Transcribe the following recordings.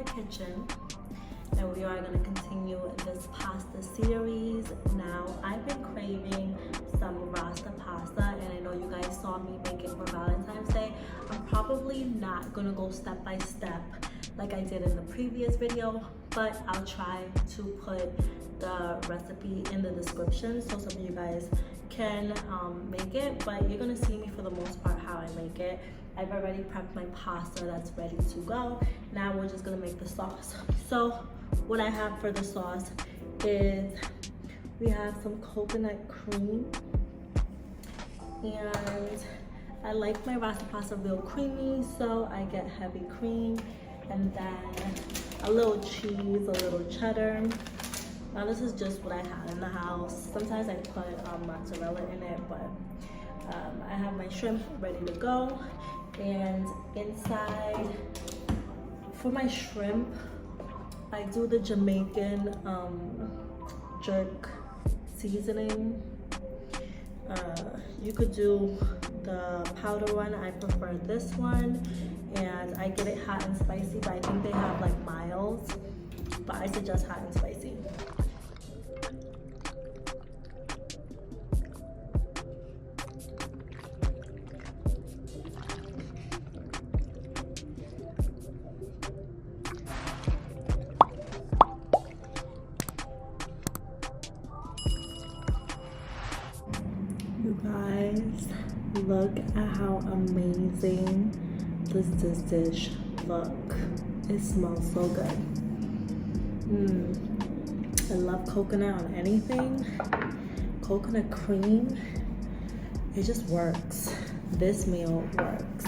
the kitchen and we are going to continue this pasta series. Now, I've been craving some Rasta pasta and I know you guys saw me make it for Valentine's Day. I'm probably not going to go step by step like I did in the previous video, but I'll try to put the recipe in the description so some of you guys can make it, but you're gonna see me for the most part how I make it. I've already prepped my pasta that's ready to go. Now we're just gonna make the sauce. So what I have for the sauce is we have some coconut cream, and I like my Rasta pasta real creamy, so I get heavy cream, and then a little cheese, a little cheddar. Now this is just what I had in the house. Sometimes I put mozzarella in it, but I have my shrimp ready to go. And inside, for my shrimp, I do the Jamaican jerk seasoning. You could do the powder one. I prefer this one, and I get it hot and spicy, but I think they have like mild, but I suggest hot and spicy. You guys, look at how amazing this dish look. It smells so good. I love coconut on anything. Coconut cream, it just works. This meal works.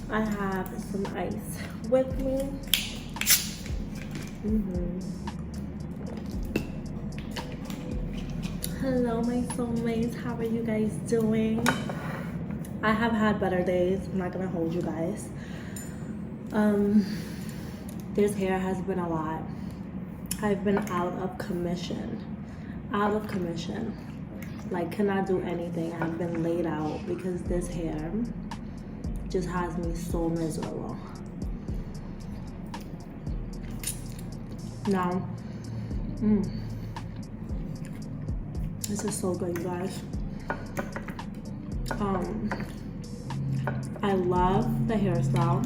I have some ice with me. Hello my soulmates, how are you guys doing? I have had better days, I'm not gonna hold you guys. This hair has been a lot. I've been out of commission. Like, cannot do anything. I've been laid out because this hair just has me so miserable. Now, this is so good, you guys. I love the hairstyle.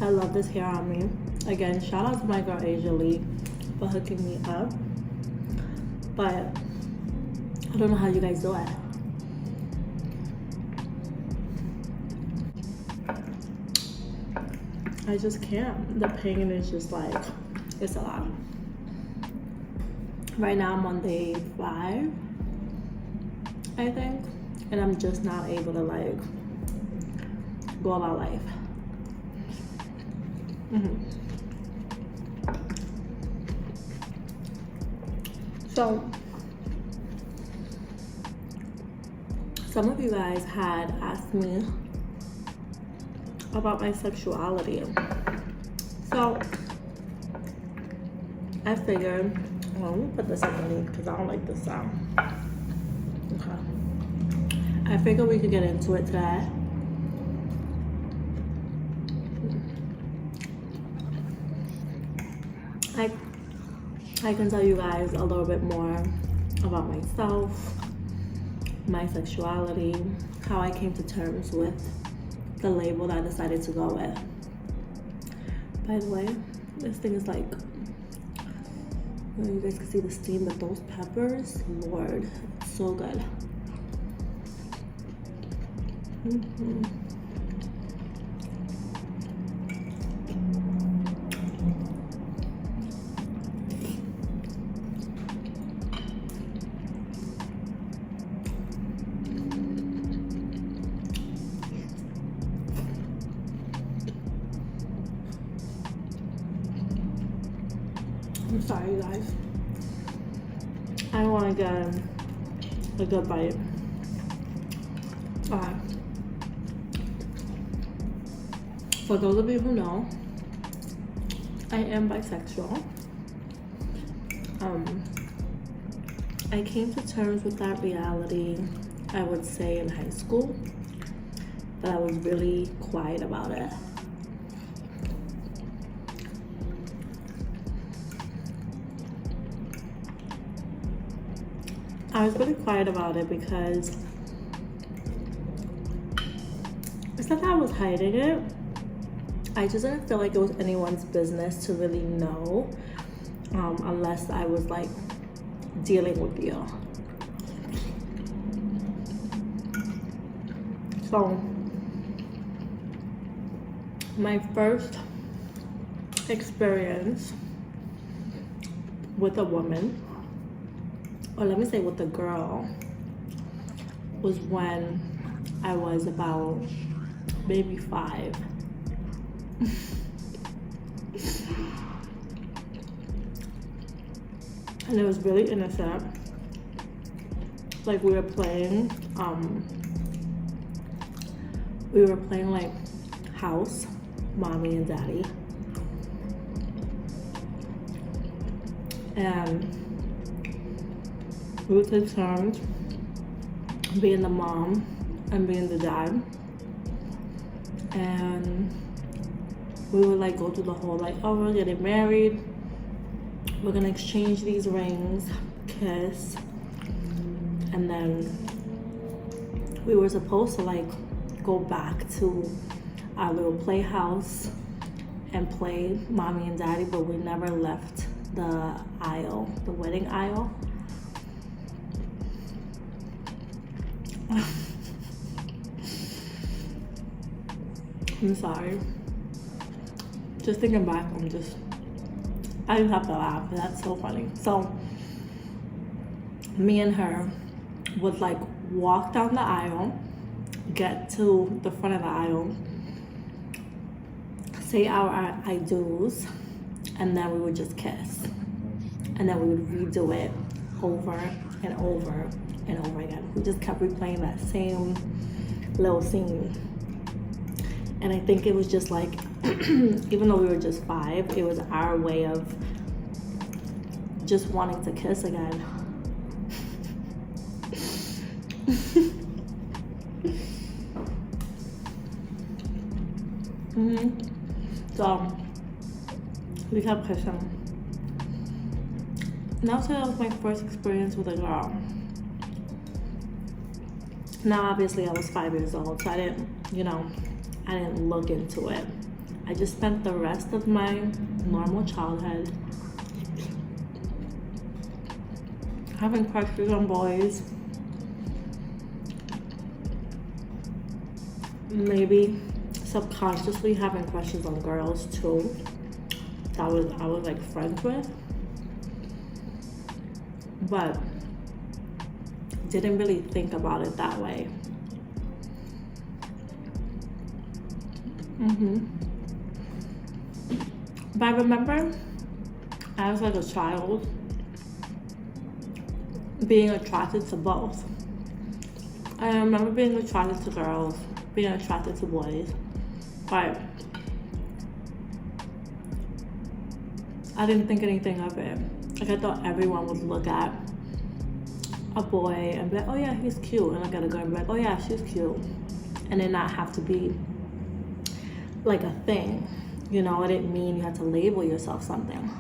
I love this hair on me. Again, shout out to my girl Asia Lee for hooking me up. But I don't know how you guys do it. I just can't. The pain is just like, it's a lot. Right now I'm on day 5, I think, and I'm just not able to like go about life. So some of you guys had asked me about my sexuality, so I figured, well, let me put this underneath because I don't like this sound. Okay, I figured we could get into it today. I can tell you guys a little bit more about myself, my sexuality, how I came to terms with the label that I decided to go with. By the way, this thing is like, you guys can see the steam, but those peppers, Lord, it's so good. I'm sorry, you guys. I want to get a good bite. Okay. For those of you who know, I am bisexual. I came to terms with that reality, I would say, in high school, but I was really quiet about it. I was really quiet about it because it's not that I was hiding it. I just didn't feel like it was anyone's business to really know, unless I was like dealing with you. So my first experience with a woman, or let me say with a girl, was when I was about maybe 5. And it was really innocent. Like we were playing like house, mommy and daddy. And we would take turns being the mom and being the dad. And we would like go through the whole like, oh, we're getting married, we're gonna exchange these rings, kiss, and then we were supposed to like go back to our little playhouse and play mommy and daddy, but we never left the aisle, the wedding aisle. I'm sorry. Just thinking back, I just have to laugh. That's so funny. So me and her would like walk down the aisle, get to the front of the aisle, say our I do's, and then we would just kiss. And then we would redo it over and over and over again. We just kept replaying that same little scene. And I think it was just like, even though we were just 5, it was our way of just wanting to kiss again. So we kept kissing. Now, so that was my first experience with a girl. Now, obviously, I was 5 years old, so I didn't look into it. I just spent the rest of my normal childhood having crushes on boys, maybe subconsciously having crushes on girls too. I was like friends with, but didn't really think about it that way. But I remember as like a child being attracted to both. I remember being attracted to girls, being attracted to boys, but I didn't think anything of it. Like I thought everyone would look at a boy and be like, oh yeah, he's cute, and look at a girl and be like, oh yeah, she's cute, and then not have to be like a thing. You know, it didn't mean you had to label yourself something.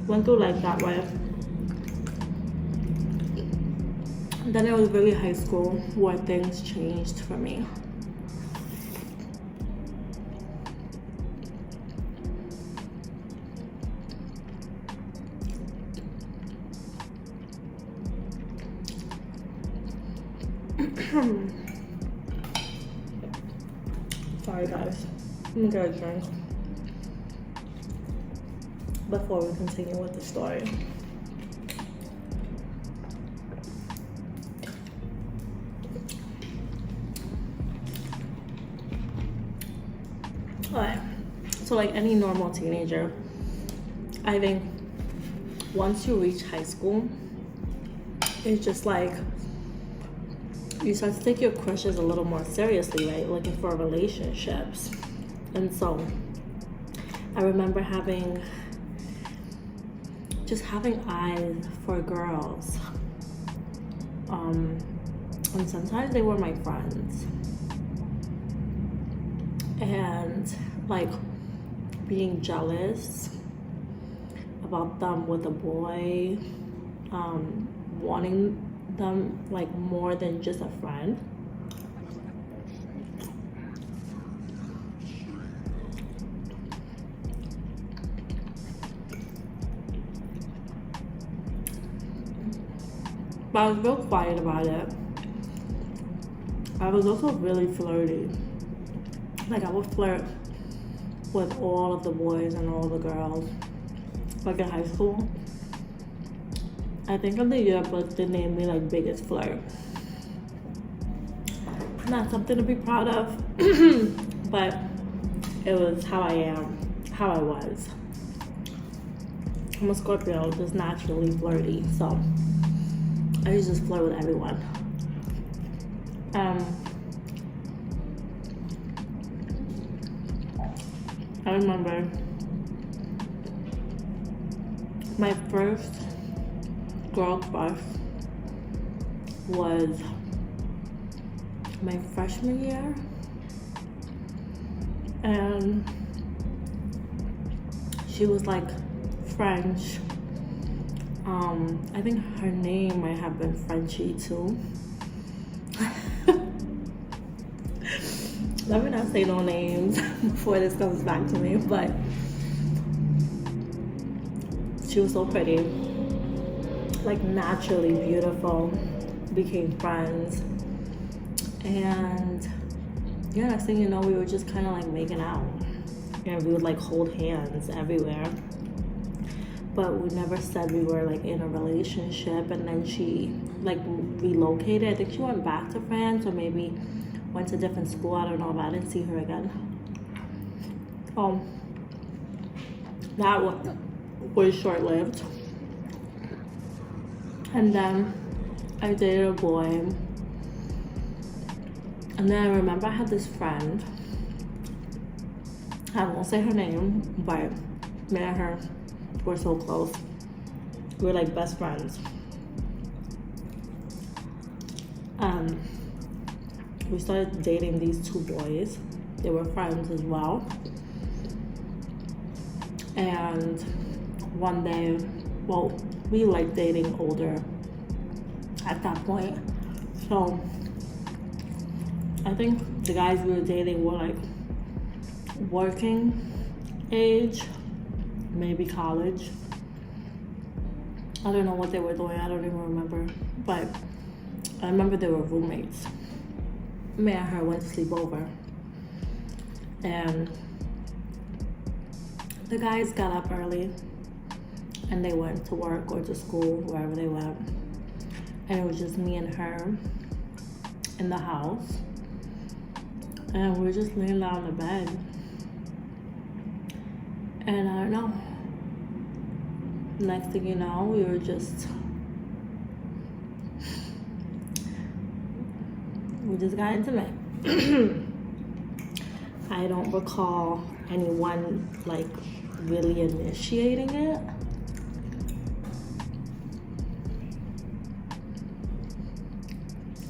Went through like that way. Then it was really high school where things changed for me. Sorry guys, I'm gonna get a drink before we continue with the story. Alright, so like any normal teenager, I think once you reach high school, it's just like you start to take your crushes a little more seriously, right? Looking for relationships. And so I remember having eyes for girls. And sometimes they were my friends. and like being jealous about them with a boy, wanting them like more than just a friend. But I was real quiet about it. I was also really flirty. Like I would flirt with all of the boys and all the girls. Like in high school. I think in the yearbook they named me like biggest flirt. Not something to be proud of, but it was how I am, how I was. I'm a Scorpio, just naturally flirty, so I used to just flirt with everyone. I remember my first girl crush was my freshman year, and she was like French. I think her name might have been Frenchy too. Let me not say no names before this comes back to me, but she was so pretty, like naturally beautiful. Became friends, and yeah, next thing you know, we were just kind of like making out, and we would like hold hands everywhere, but we never said we were like in a relationship. And then she like relocated. I think she went back to France, or maybe went to a different school, I don't know, but I didn't see her again. That was short-lived. And then I dated a boy, and then I remember I had this friend, I won't say her name, but me and her were so close. We were like best friends. We started dating these two boys. They were friends as well. And one day, well, we liked dating older at that point. So I think the guys we were dating were like working age, maybe college. I don't know what they were doing, I don't even remember. But I remember they were roommates. Me and her went to sleep over, and the guys got up early and they went to work or to school, wherever they went, and it was just me and her in the house, and we were just laying down in the bed, and I don't know, next thing you know, we were just got intimate. I don't recall anyone like really initiating it.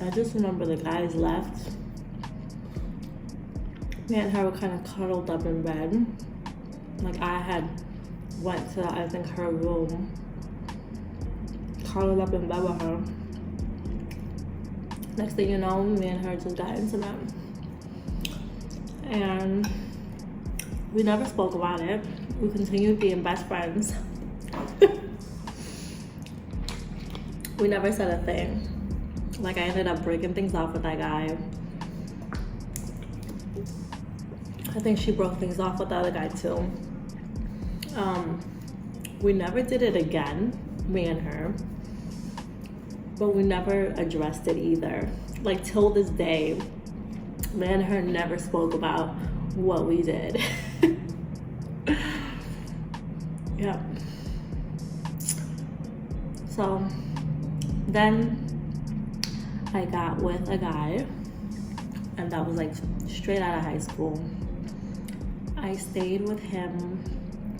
I just remember the guys left. Me and her were kind of cuddled up in bed. Like I had went to, I think, her room, cuddled up in bed with her. Next thing you know, me and her just got intimate. And we never spoke about it. We continued being best friends. We never said a thing. Like I ended up breaking things off with that guy. I think she broke things off with the other guy too. We never did it again, me and her. But we never addressed it either. Like till this day, me and her never spoke about what we did. Yeah. So then I got with a guy, and that was like straight out of high school. I stayed with him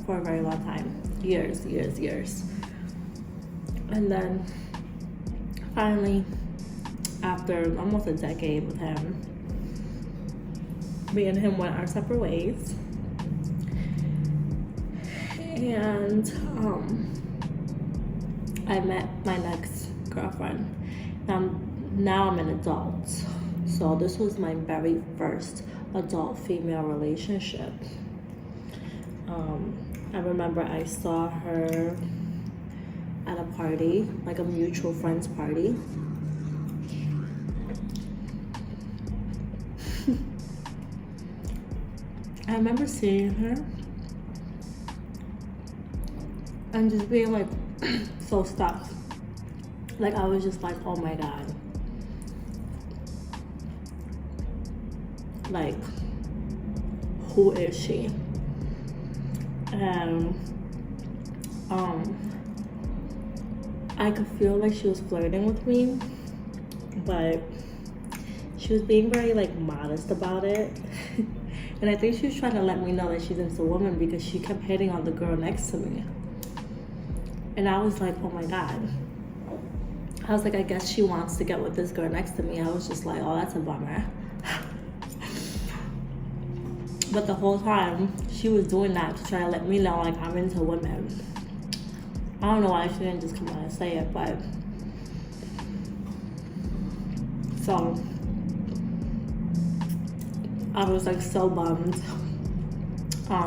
for a very long time, years. And then finally, after almost a decade with him, me and him went our separate ways. And I met my next girlfriend. Now I'm an adult. So this was my very first adult female relationship. I remember I saw her at a party, like a mutual friend's party. I remember seeing her and just being like so stuck. Like I was just like, oh my God. Like, who is she? And I could feel like she was flirting with me, but she was being very like modest about it. And I think she was trying to let me know that she's into women because she kept hitting on the girl next to me. And I was like, oh my God. I was like, I guess she wants to get with this girl next to me. I was just like, oh, that's a bummer. But the whole time, she was doing that to try to let me know, like, I'm into women. I don't know why she didn't just come out and say it, but... So... I was, like, so bummed. I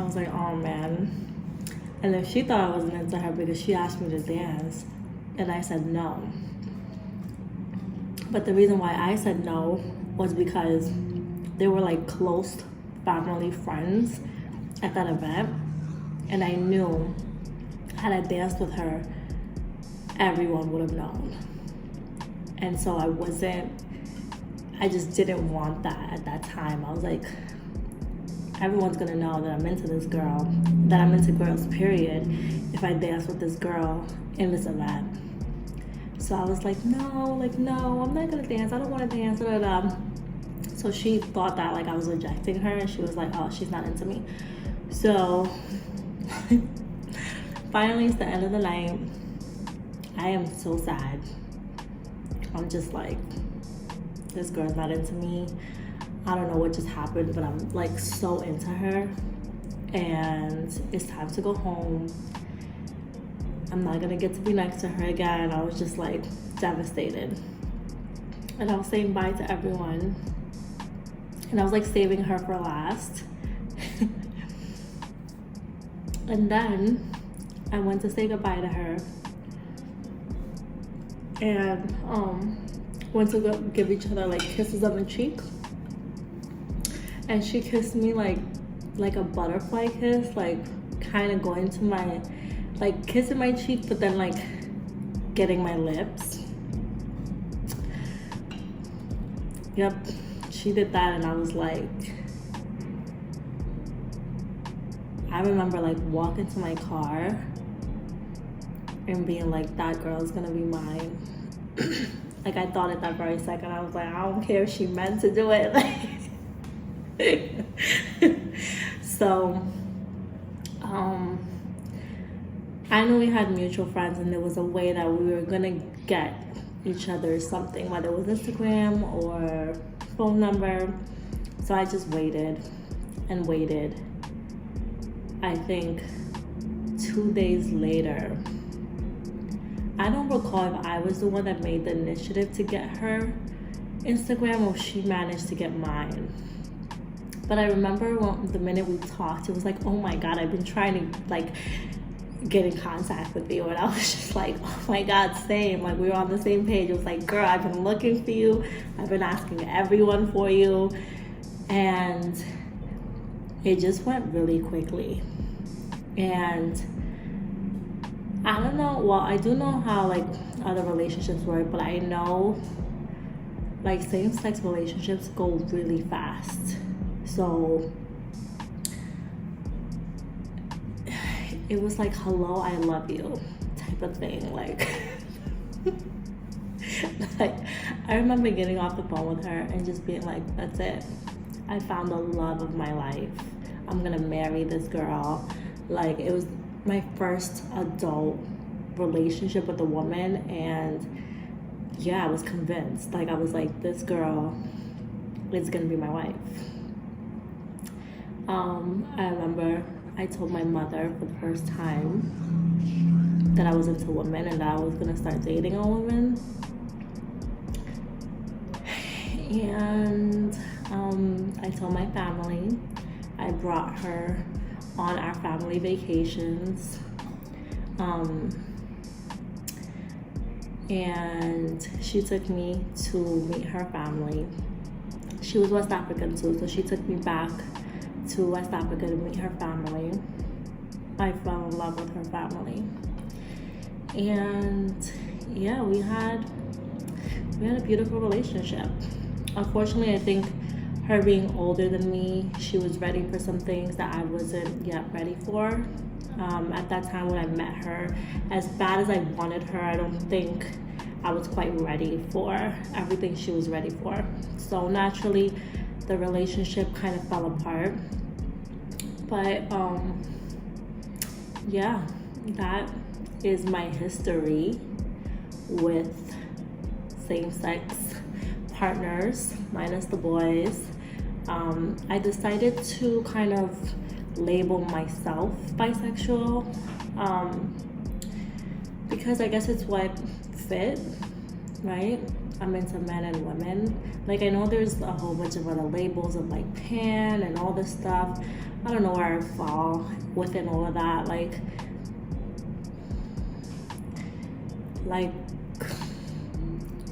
was like, oh, man. And then she thought I wasn't into her because she asked me to dance. And I said no. But the reason why I said no was because they were like close family friends at that event. And I knew had I danced with her, everyone would have known. And so I just didn't want that at that time. I was like, everyone's gonna know that I'm into this girl, that I'm into girls, period, if I dance with this girl in this event. So I was like, no, I'm not gonna dance. I don't wanna dance. So she thought that like I was rejecting her, and she was like, oh, she's not into me. So finally, it's the end of the night. I am so sad. I'm just like, this girl's not into me. I don't know what just happened, but I'm like so into her, and it's time to go home. I'm not gonna get to be next to her again. I was just like devastated. And I was saying bye to everyone. And I was like saving her for last. And then I went to say goodbye to her. And went to go give each other like kisses on the cheek. And she kissed me like a butterfly kiss, like kind of going to my, like kissing my cheek, but then like getting my lips. Yep, she did that, and I was like, I remember like walking to my car and being like, that girl's gonna be mine. Like I thought at that very second, I was like, I don't care if she meant to do it. So I knew we had mutual friends, and there was a way that we were gonna get each other something, whether it was Instagram or phone number. So I just waited and waited. I think 2 days later, I don't recall if I was the one that made the initiative to get her Instagram or she managed to get mine. But I remember the minute we talked, it was like, oh my God, I've been trying to like get in contact with you. And I was just like, oh my God, same. Like we were on the same page. It was like, girl, I've been looking for you. I've been asking everyone for you. And it just went really quickly. And I don't know, well, I do know how like other relationships work, but I know like same-sex relationships go really fast. So it was like, hello, I love you type of thing. Like, like I remember getting off the phone with her and just being like, that's it. I found the love of my life. I'm gonna marry this girl. Like it was my first adult relationship with a woman, and yeah, I was convinced. Like I was like, this girl is gonna be my wife. I remember I told my mother for the first time that I was into women and that I was gonna start dating a woman. And I told my family. I brought her on our family vacations. And she took me to meet her family. She was West African too, so she took me back to West Africa to meet her family. I fell in love with her family. And yeah, we had a beautiful relationship. Unfortunately, I think her being older than me, she was ready for some things that I wasn't yet ready for. At that time when I met her, as bad as I wanted her, I don't think I was quite ready for everything she was ready for. So naturally, the relationship kind of fell apart. But yeah, that is my history with same-sex partners, minus the boys. I decided to kind of label myself bisexual because I guess it's what fit, right? I'm into men and women. Like, I know there's a whole bunch of other labels of like pan and all this stuff. I don't know where I fall within all of that. Like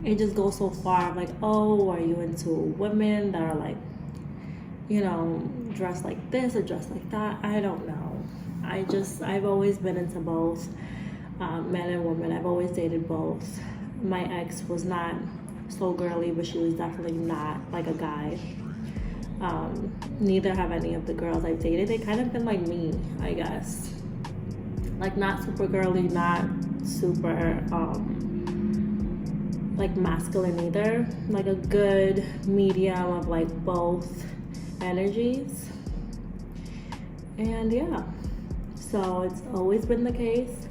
it just goes so far. Like, oh, are you into women that are like, you know, dressed like this or dressed like that? I don't know. I've always been into both, men and women. I've always dated both. My ex was not so girly, but she was definitely not like a guy. Neither have any of the girls I've dated. They kind of been like me, I guess. Like, not super girly, not super like masculine either. Like a good medium of like both energies. And yeah, so it's always been the case.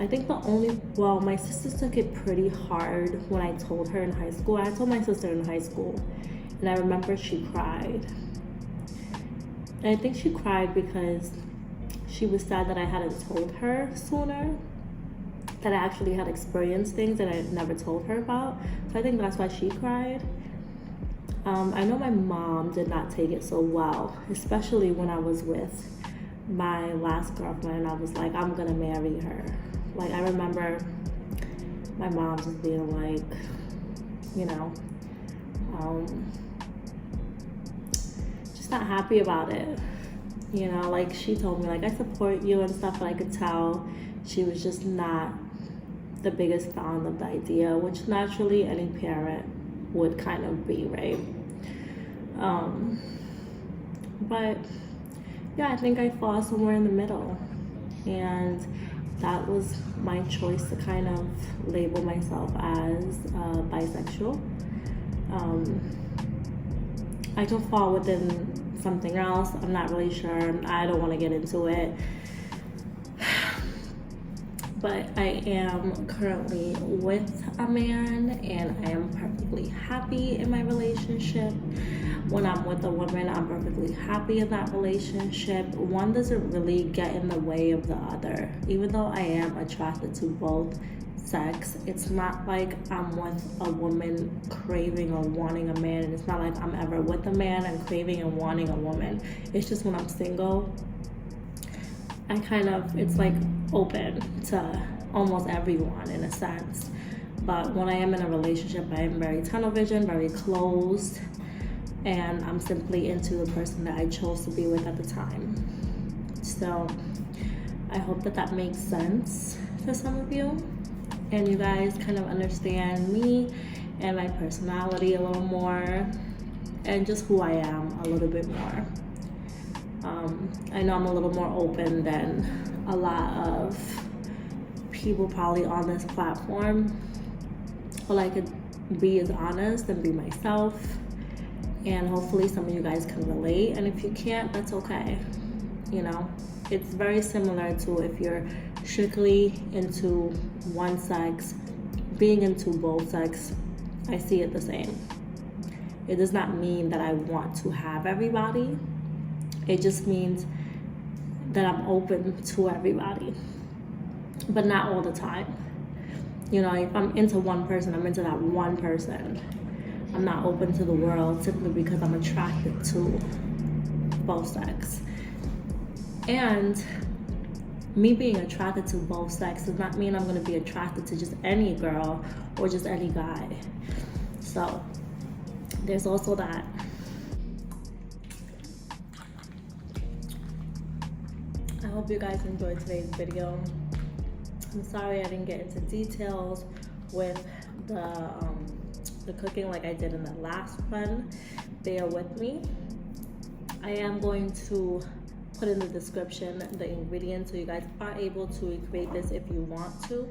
I think my sisters took it pretty hard when I told her in high school. I told my sister in high school, and I remember she cried. And I think she cried because she was sad that I hadn't told her sooner, that I actually had experienced things that I never told her about. So I think that's why she cried. I know my mom did not take it so well, especially when I was with my last girlfriend. I was like, I'm gonna marry her. Like, I remember my mom just being like, you know, just not happy about it. You know, like, she told me, like, I support you and stuff, but I could tell she was just not the biggest fan of the idea, which naturally any parent would kind of be, right? But yeah, I think I fall somewhere in the middle, and that was my choice to kind of label myself as bisexual. I could fall within something else. I'm not really sure. I don't want to get into it. But I am currently with a man, and I am perfectly happy in my relationship. When I'm with a woman, I'm perfectly happy in that relationship. One doesn't really get in the way of the other. Even though I am attracted to both sex, it's not like I'm with a woman craving or wanting a man, and it's not like I'm ever with a man and craving and wanting a woman. It's just when I'm single, it's like open to almost everyone in a sense. But when I am in a relationship, I am very tunnel vision, very closed, and I'm simply into the person that I chose to be with at the time. So I hope that makes sense for some of you, and you guys kind of understand me and my personality a little more, and just who I am a little bit more. I know I'm a little more open than a lot of people probably on this platform, but I could be as honest and be myself, and hopefully some of you guys can relate. And if you can't, that's okay. You know, it's very similar to if you're strictly into one sex, being into both sex. I see it the same. It does not mean that I want to have everybody. It just means that I'm open to everybody, but not all the time. You know, if I'm into one person, I'm into that one person. I'm not open to the world simply because I'm attracted to both sex. And me being attracted to both sex does not mean I'm going to be attracted to just any girl or just any guy. So there's also that. I hope you guys enjoyed today's video. I'm sorry I didn't get into details with the cooking like I did in the last one. Bear with me. I am going to put in the description the ingredients so you guys are able to recreate this if you want to.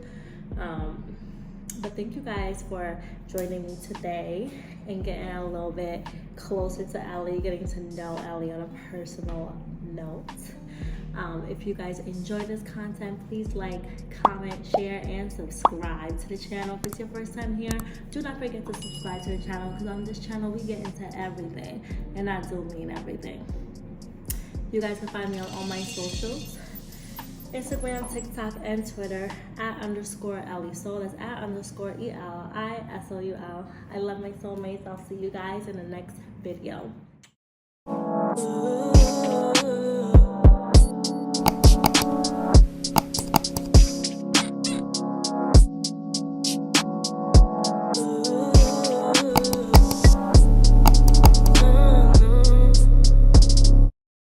But thank you guys for joining me today and getting a little bit closer to Elli, getting to know Elli on a personal note. If you guys enjoy this content, please like, comment, share, and subscribe to the channel. If it's your first time here, do not forget to subscribe to the channel, because on this channel we get into everything, and I do mean everything. You guys can find me on all my socials: Instagram, TikTok, and Twitter @_Elli Soul. That's @_ELISOUL. I love my soulmates. I'll see you guys in the next video.